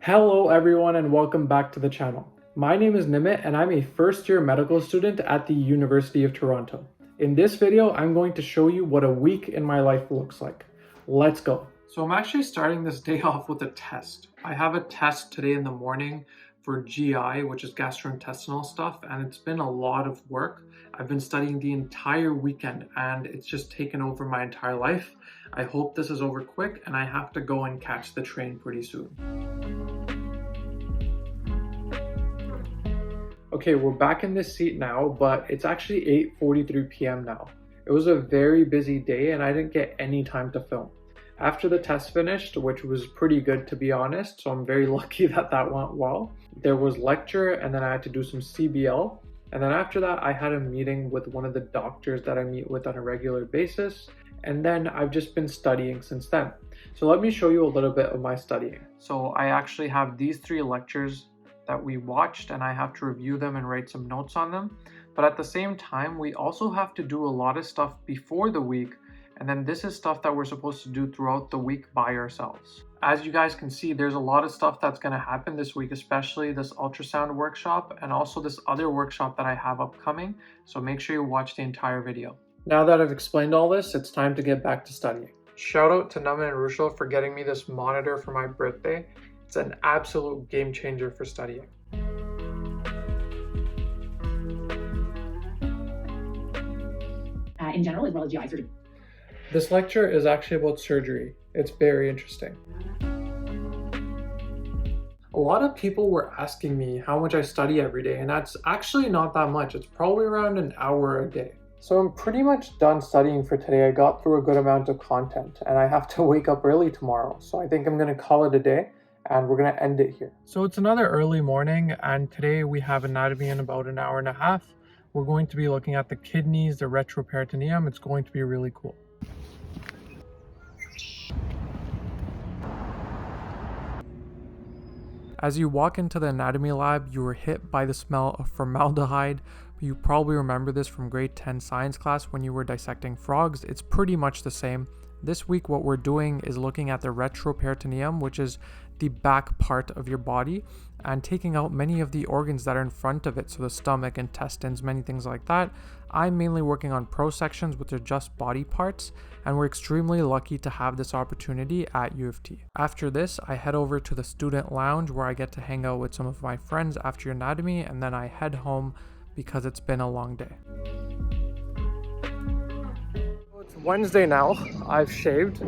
Hello everyone and welcome back to the channel. My name is Nimit and I'm a first year medical student at the University of Toronto. In this video, I'm going to show you what a week in my life looks like. Let's go. So I'm actually starting this day off with a test. I have a test today in the morning for GI, which is gastrointestinal stuff, and it's been a lot of work. I've been studying the entire weekend and it's just taken over my entire life. I hope this is over quick and I have to go and catch the train pretty soon. Okay, we're back in this seat now, but it's actually 8:43 p.m. now. It was a very busy day and I didn't get any time to film. After the test finished, which was pretty good to be honest, so I'm very lucky that went well, there was lecture and then I had to do some CBL. And then after that, I had a meeting with one of the doctors that I meet with on a regular basis. And then I've just been studying since then. So let me show you a little bit of my studying. So I actually have these 3 lectures that we watched and I have to review them and write some notes on them. But at the same time, we also have to do a lot of stuff before the week. And then this is stuff that we're supposed to do throughout the week by ourselves. As you guys can see, there's a lot of stuff that's going to happen this week, especially this ultrasound workshop and also this other workshop that I have upcoming. So make sure you watch the entire video. Now that I've explained all this, it's time to get back to studying. Shout out to Naman and Rushal for getting me this monitor for my birthday. It's an absolute game changer for studying. In general, as well as GI surgery. This lecture is actually about surgery. It's very interesting. A lot of people were asking me how much I study every day, and that's actually not that much. It's probably around an hour a day. So I'm pretty much done studying for today. I got through a good amount of content and I have to wake up early tomorrow. So I think I'm going to call it a day and we're going to end it here. So it's another early morning and today we have anatomy in about an hour and a half. We're going to be looking at the kidneys, the retroperitoneum. It's going to be really cool. As you walk into the anatomy lab, you were hit by the smell of formaldehyde. You probably remember this from grade 10 science class when you were dissecting frogs. It's pretty much the same. This week what we're doing is looking at the retroperitoneum, which is the back part of your body, and taking out many of the organs that are in front of it, so the stomach, intestines, many things like that. I'm mainly working on prosections, which are just body parts, and we're extremely lucky to have this opportunity at U of T. After this, I head over to the student lounge where I get to hang out with some of my friends after anatomy, and then I head home because it's been a long day. It's Wednesday now, I've shaved,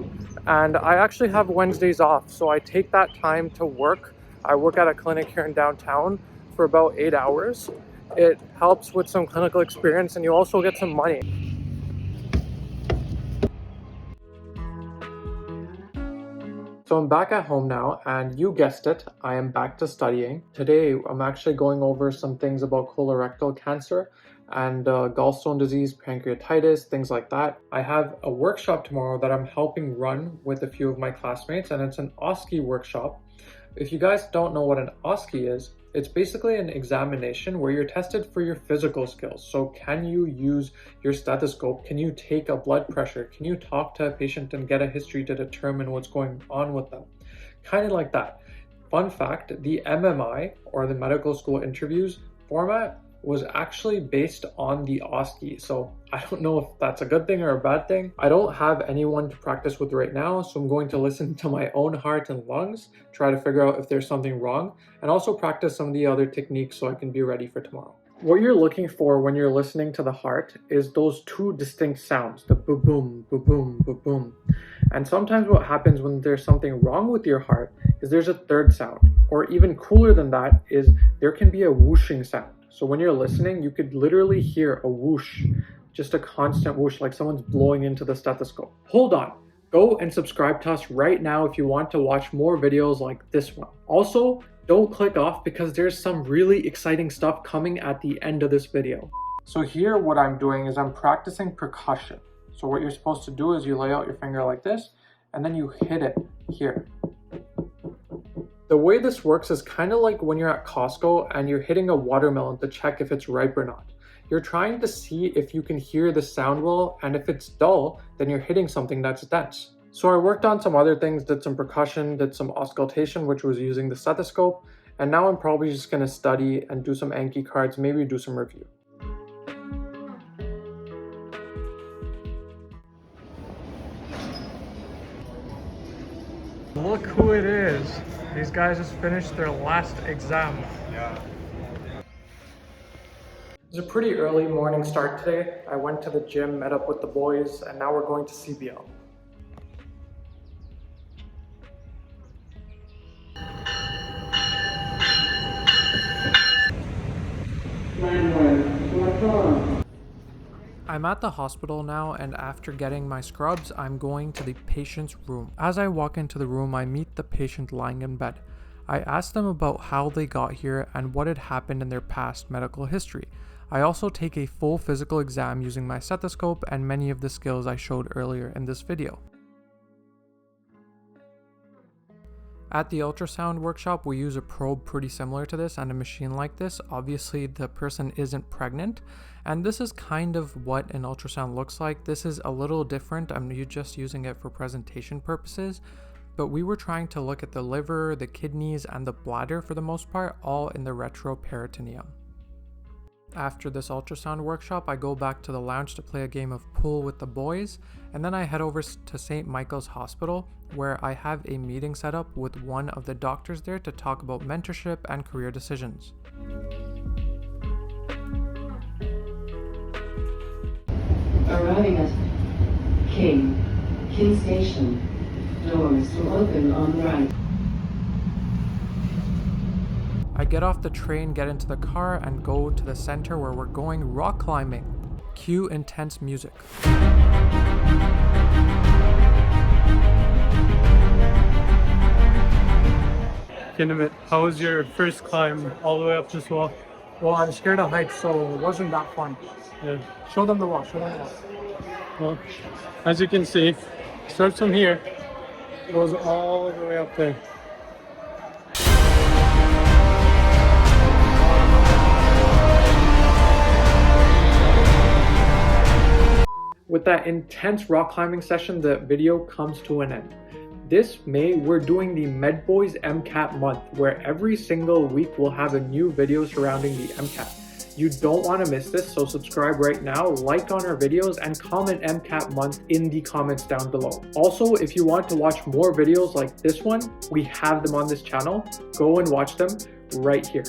and I actually have Wednesdays off, so I take that time to work. I work at a clinic here in downtown for about 8 hours. It helps with some clinical experience and you also get some money. So I'm back at home now and you guessed it, I am back to studying. Today I'm actually going over some things about colorectal cancer and gallstone disease, pancreatitis, things like that. I have a workshop tomorrow that I'm helping run with a few of my classmates and it's an OSCE workshop. If you guys don't know what an OSCE is, it's basically an examination where you're tested for your physical skills. So can you use your stethoscope? Can you take a blood pressure? Can you talk to a patient and get a history to determine what's going on with them? Kind of like that. Fun fact, the MMI or the medical school interviews format was actually based on the OSCE. So I don't know if that's a good thing or a bad thing. I don't have anyone to practice with right now, so I'm going to listen to my own heart and lungs, try to figure out if there's something wrong, and also practice some of the other techniques so I can be ready for tomorrow. What you're looking for when you're listening to the heart is those 2 distinct sounds, the boom, boom, boom. And sometimes what happens when there's something wrong with your heart is there's a 3rd sound, or even cooler than that is there can be a whooshing sound. So when you're listening, you could literally hear a whoosh, just a constant whoosh, like someone's blowing into the stethoscope. Hold on, go and subscribe to us right now if you want to watch more videos like this one. Also, don't click off because there's some really exciting stuff coming at the end of this video. So here what I'm doing is I'm practicing percussion. So what you're supposed to do is you lay out your finger like this, and then you hit it here. The way this works is kind of like when you're at Costco and you're hitting a watermelon to check if it's ripe or not. You're trying to see if you can hear the sound well, and if it's dull, then you're hitting something that's dense. So I worked on some other things, did some percussion, did some auscultation, which was using the stethoscope, and now I'm probably just going to study and do some Anki cards, maybe do some review. Look who it is. These guys just finished their last exam. Yeah. It was a pretty early morning start today. I went to the gym, met up with the boys, and now we're going to CBL. I'm at the hospital now, and after getting my scrubs, I'm going to the patient's room. As I walk into the room, I meet the patient lying in bed. I ask them about how they got here and what had happened in their past medical history. I also take a full physical exam using my stethoscope and many of the skills I showed earlier in this video. At the ultrasound workshop, we use a probe pretty similar to this and a machine like this. Obviously, the person isn't pregnant, and this is kind of what an ultrasound looks like. This is a little different. I'm just using it for presentation purposes, but we were trying to look at the liver, the kidneys, and the bladder for the most part, all in the retroperitoneum. After this ultrasound workshop, I go back to the lounge to play a game of pool with the boys, and then I head over to St. Michael's Hospital, where I have a meeting set up with one of the doctors there to talk about mentorship and career decisions. Arriving at King Station. Doors will open on the right. I get off the train, get into the car, and go to the center where we're going rock climbing. Cue intense music. Kinnamet, how was your first climb all the way up this wall? Well, I'm scared of heights, so it wasn't that fun. Yeah. Show them the wall, show them the wall. Well, as you can see, it starts from here, goes all the way up there. With that intense rock climbing session, the video comes to an end. This May, we're doing the MedBoys MCAT month, where every single week we'll have a new video surrounding the MCAT. You don't want to miss this, so subscribe right now, like on our videos, and comment MCAT month in the comments down below. Also, if you want to watch more videos like this one, we have them on this channel. Go and watch them right here.